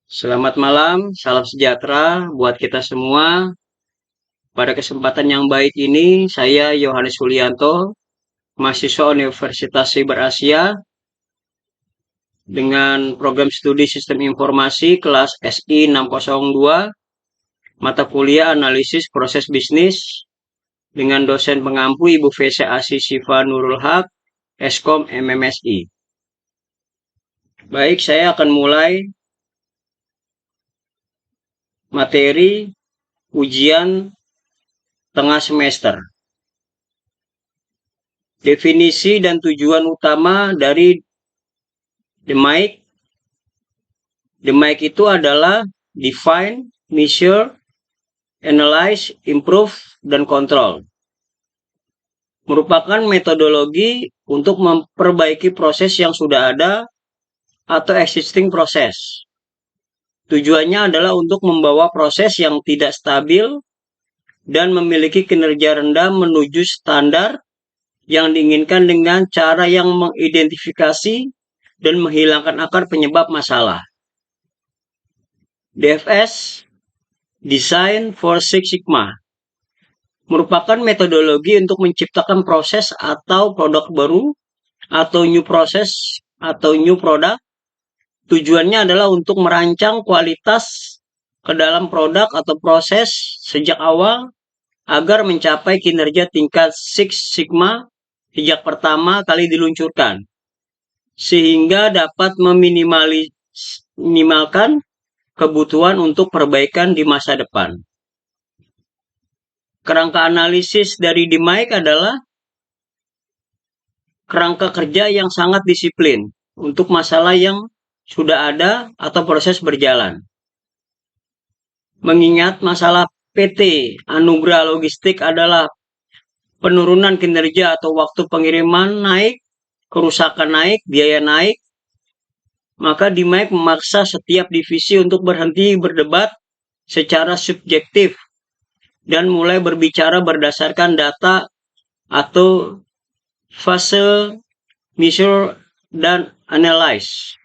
Selamat malam, salam sejahtera buat kita semua. Pada kesempatan yang baik ini, saya Yohanes Sulianto, mahasiswa Universitas Siber Asia, dengan program studi Sistem Informasi kelas SI 602, mata kuliah Analisis Proses Bisnis, dengan dosen pengampu Ibu Vesya Asih Siva Nurul Haq, Eskom MMSI. Baik, saya akan mulai materi ujian tengah semester. Definisi dan tujuan utama dari DMAIC. DMAIC itu adalah define, measure, analyze, improve, dan control. Merupakan metodologi untuk memperbaiki proses yang sudah ada atau existing proses. Tujuannya adalah untuk membawa proses yang tidak stabil dan memiliki kinerja rendah menuju standar yang diinginkan dengan cara yang mengidentifikasi dan menghilangkan akar penyebab masalah. DFS, Design for Six Sigma, merupakan metodologi untuk menciptakan proses atau produk baru, atau new process, atau new product. Tujuannya adalah untuk merancang kualitas ke dalam produk atau proses sejak awal, agar mencapai kinerja tingkat Six Sigma sejak pertama kali diluncurkan, sehingga dapat meminimalkan kebutuhan untuk perbaikan di masa depan. Kerangka analisis dari DMAIC adalah kerangka kerja yang sangat disiplin untuk masalah yang sudah ada atau proses berjalan. Mengingat masalah PT Anugrah Logistik adalah penurunan kinerja atau waktu pengiriman naik, kerusakan naik, biaya naik, maka DMAIC memaksa setiap divisi untuk berhenti berdebat secara subjektif dan mulai berbicara berdasarkan data atau fase measure dan analyze.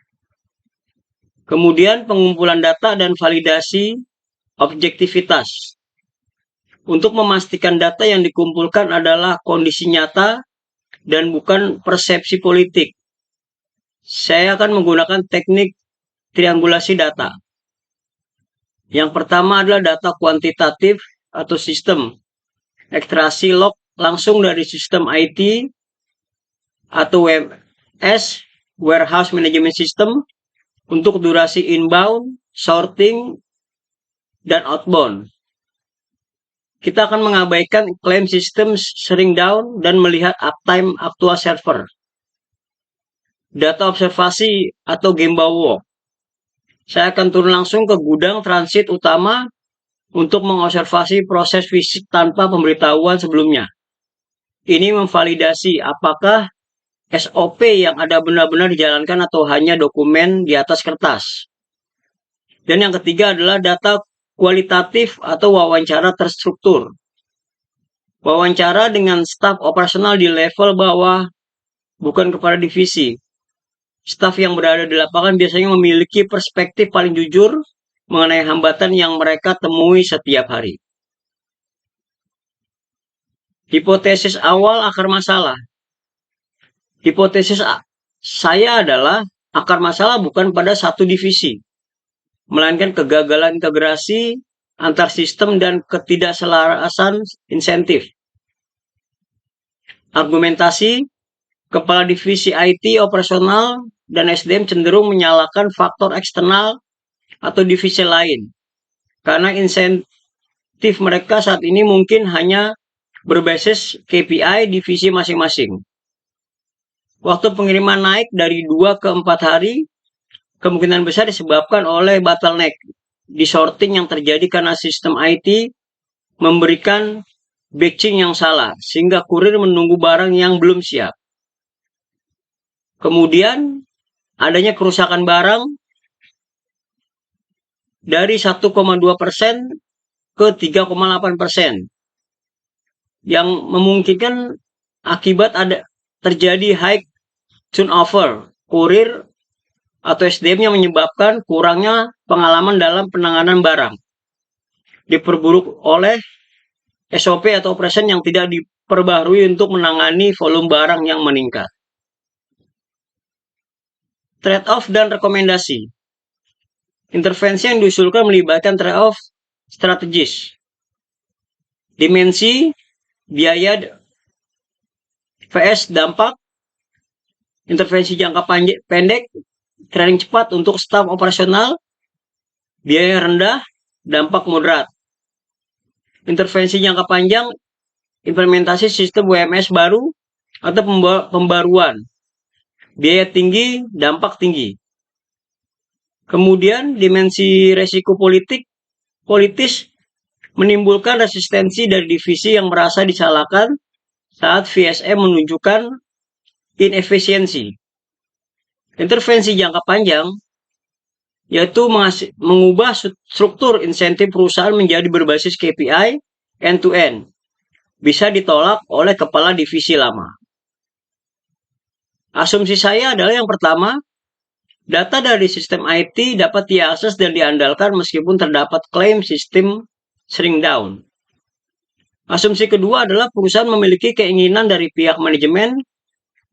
Kemudian pengumpulan data dan validasi objektivitas. Untuk memastikan data yang dikumpulkan adalah kondisi nyata dan bukan persepsi politik. Saya akan menggunakan teknik triangulasi data. Yang pertama adalah data kuantitatif atau sistem. Ekstraksi log langsung dari sistem IT atau WMS, Warehouse Management System, untuk durasi inbound, sorting, dan outbound. Kita akan mengabaikan klaim sistem sering down dan melihat uptime aktual server. Data observasi atau Gemba walk. Saya akan turun langsung ke gudang transit utama untuk mengobservasi proses fisik tanpa pemberitahuan sebelumnya. Ini memvalidasi apakah SOP yang ada benar-benar dijalankan atau hanya dokumen di atas kertas. Dan yang ketiga adalah data kualitatif atau wawancara terstruktur. Wawancara dengan staf operasional di level bawah, bukan kepada divisi. Staf yang berada di lapangan biasanya memiliki perspektif paling jujur mengenai hambatan yang mereka temui setiap hari. Hipotesis awal akar masalah. Hipotesis saya adalah akar masalah bukan pada satu divisi, melainkan kegagalan integrasi antar sistem dan ketidakselarasan insentif. Argumentasi, kepala divisi IT, operasional, dan SDM cenderung menyalahkan faktor eksternal atau divisi lain, karena insentif mereka saat ini mungkin hanya berbasis KPI divisi masing-masing. Waktu pengiriman naik dari 2 ke 4 hari, kemungkinan besar disebabkan oleh bottleneck di sorting yang terjadi karena sistem IT memberikan batching yang salah, sehingga kurir menunggu barang yang belum siap. Kemudian, adanya kerusakan barang dari 1,2% ke 3,8%, yang memungkinkan akibat ada terjadi high turnover kurir atau SDM yang menyebabkan kurangnya pengalaman dalam penanganan barang. Diperburuk oleh SOP atau operation yang tidak diperbaharui untuk menangani volume barang yang meningkat. Trade-off dan rekomendasi. Intervensi yang diusulkan melibatkan trade-off strategis. Dimensi, biaya vs dampak. Intervensi jangka pendek, training cepat untuk staf operasional, biaya rendah, dampak moderat. Intervensi jangka panjang, implementasi sistem WMS baru atau pembaruan, biaya tinggi, dampak tinggi. Kemudian dimensi resiko politis menimbulkan resistensi dari divisi yang merasa disalahkan saat VSM menunjukkan inefisiensi. Intervensi jangka panjang yaitu mengubah struktur insentif perusahaan menjadi berbasis KPI end-to-end. Bisa ditolak oleh kepala divisi lama. Asumsi saya adalah yang pertama, data dari sistem IT dapat diakses dan diandalkan meskipun terdapat klaim sistem sering down. Asumsi kedua adalah perusahaan memiliki keinginan dari pihak manajemen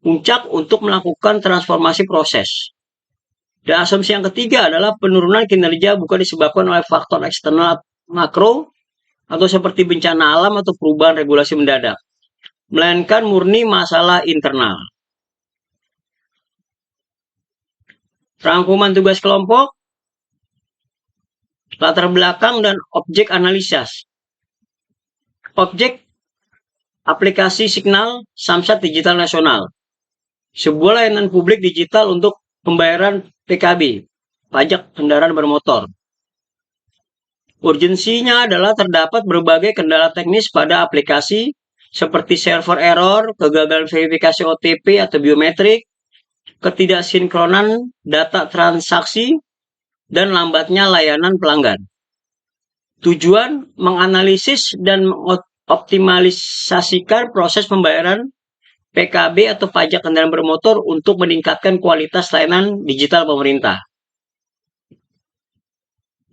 puncak untuk melakukan transformasi proses. Dan asumsi yang ketiga adalah penurunan kinerja bukan disebabkan oleh faktor eksternal makro atau seperti bencana alam atau perubahan regulasi mendadak, melainkan murni masalah internal. Rangkuman tugas kelompok, latar belakang dan objek analisis. Objek aplikasi signal Samsat Digital Nasional. Sebuah layanan publik digital untuk pembayaran PKB, pajak kendaraan bermotor. Urgensinya adalah terdapat berbagai kendala teknis pada aplikasi seperti server error, kegagalan verifikasi OTP atau biometrik, ketidaksinkronan data transaksi, dan lambatnya layanan pelanggan. Tujuan menganalisis dan mengoptimalisasikan proses pembayaran PKB atau pajak kendaraan bermotor untuk meningkatkan kualitas layanan digital pemerintah.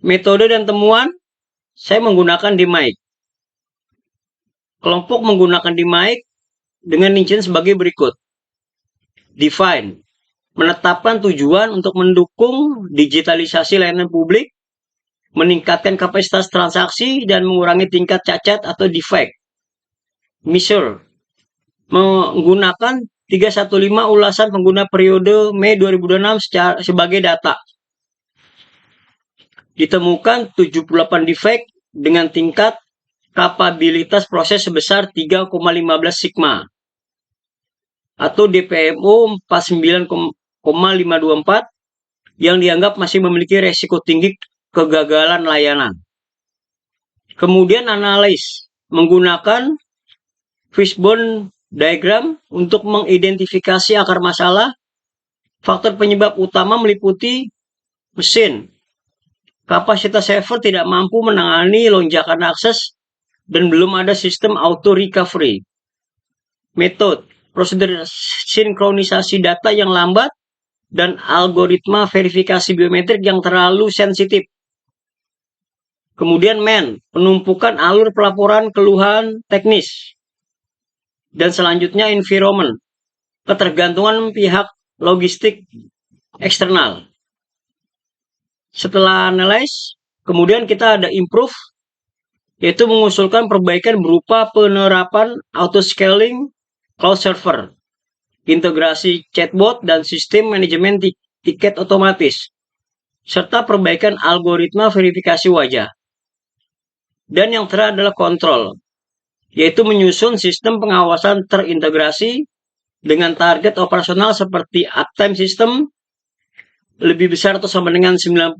Metode dan temuan, saya menggunakan DMAIC. Kelompok menggunakan DMAIC dengan rincian sebagai berikut. Define, menetapkan tujuan untuk mendukung digitalisasi layanan publik, meningkatkan kapasitas transaksi, dan mengurangi tingkat cacat atau defect. Measure, menggunakan 315 ulasan pengguna periode Mei 2026 sebagai data. Ditemukan 78 defect dengan tingkat kapabilitas proses sebesar 3,15 sigma atau DPMO 49,524 yang dianggap masih memiliki resiko tinggi kegagalan layanan. Kemudian analis menggunakan fishbone diagram untuk mengidentifikasi akar masalah. Faktor penyebab utama meliputi mesin, kapasitas server tidak mampu menangani lonjakan akses, dan belum ada sistem auto recovery. Metode, prosedur sinkronisasi data yang lambat, dan algoritma verifikasi biometrik yang terlalu sensitif. Kemudian penumpukan alur pelaporan keluhan teknis. Dan selanjutnya environment, ketergantungan pihak logistik eksternal. Setelah analyze, kemudian kita ada improve, yaitu mengusulkan perbaikan berupa penerapan auto-scaling cloud server, integrasi chatbot dan sistem manajemen tiket otomatis, serta perbaikan algoritma verifikasi wajah. Dan yang terakhir adalah kontrol, yaitu menyusun sistem pengawasan terintegrasi dengan target operasional seperti uptime system lebih besar atau sama dengan 99%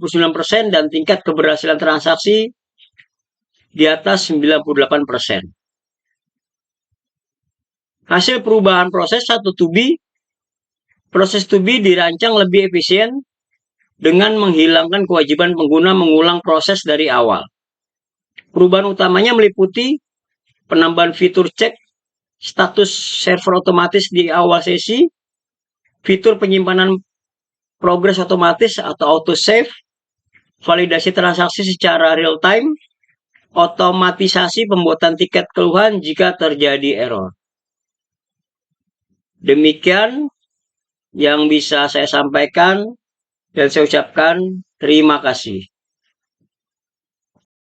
dan tingkat keberhasilan transaksi di atas 98%. Hasil perubahan proses 1 to B, proses to B dirancang lebih efisien dengan menghilangkan kewajiban pengguna mengulang proses dari awal. Perubahan utamanya meliputi penambahan fitur cek status server otomatis di awal sesi, fitur penyimpanan progres otomatis atau auto save, validasi transaksi secara real time, otomatisasi pembuatan tiket keluhan jika terjadi error. Demikian yang bisa saya sampaikan dan saya ucapkan terima kasih.